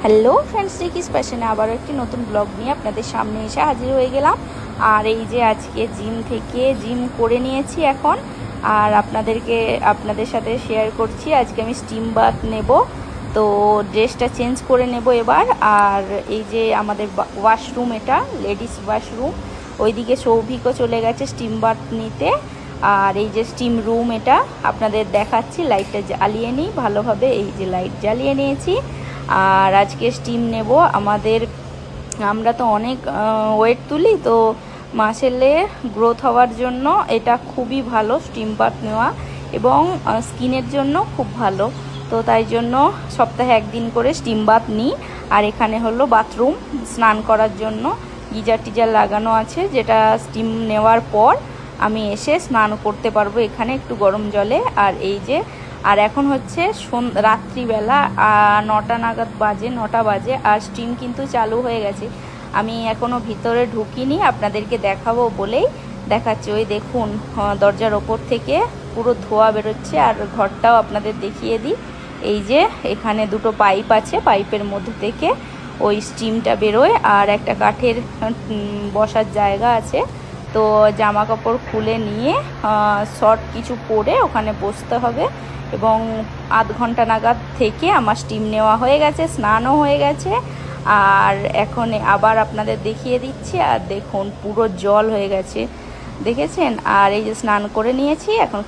Hello friends, রিকিস ফ্যাশনে আবারও একটি নতুন ব্লগ নিয়ে আপনাদের সামনে এসে হাজির হয়ে গেলাম। আর এই যে আজকে জিম করে নিয়েছি এখন, আর আপনাদের সাথে শেয়ার করছি। আজকে আমি স্টিম বাথ নেব, তো ড্রেসটা চেঞ্জ করে নেব এবার। আর এই যে আমাদের ওয়াশরুম, এটা লেডিস ওয়াশরুম, ওইদিকে সৌভিকও চলে গেছে স্টিম বাথ নিতে। আর এই যে স্টিম রুম, এটা আপনাদের দেখাচ্ছি। লাইটটা জ্বালিয়ে নিই ভালোভাবে, এই যে লাইট জ্বালিয়ে নিয়েছি। আর আজকে স্টিম নেব। আমরা তো অনেক ওয়েট তুলি, তো মাসেলে গ্রোথ হওয়ার জন্য এটা খুবই ভালো স্টিম বাথ নেওয়া, এবং স্কিনের জন্য খুব ভালো। তো তাই জন্য সপ্তাহে একদিন করে স্টিম বাথ নিই। আর এখানে হলো বাথরুম, স্নান করার জন্য গিজার টিজার লাগানো আছে, যেটা স্টিম নেওয়ার পর আমি এসে স্নান করতে পারবো এখানে একটু গরম জলে। আর এই যে, আর এখন হচ্ছে রাত্রিবেলা 9টা বাজে, আর স্টিম কিন্তু চালু হয়ে গেছে। আমি এখনও ভিতরে ঢুকিনি, আপনাদেরকে দেখাবো বলেই দেখাচ্ছি। ওই দেখুন, দরজার ওপর থেকে পুরো ধোঁয়া বেরোচ্ছে। আর ঘরটাও আপনাদের দেখিয়ে দিই। এই যে এখানে দুটো পাইপ আছে, পাইপের মধ্যে থেকে ওই স্টিমটা বেরোয়। আর একটা কাঠের বসার জায়গা আছে, তো জামা কাপড় খুলে নিয়ে শর্ট কিছু পরে ওখানে বসতে হবে। এবং আধ ঘন্টা নাগাদ থেকে আমার স্টিম নেওয়া হয়ে গেছে, স্নানও হয়ে গেছে। আর এখন আবার আপনাদের দেখিয়ে দিচ্ছি। আর দেখুন পুরো জল হয়ে গেছে, দেখেছেন? আর এই যে স্নান করে নিয়েছি, এখন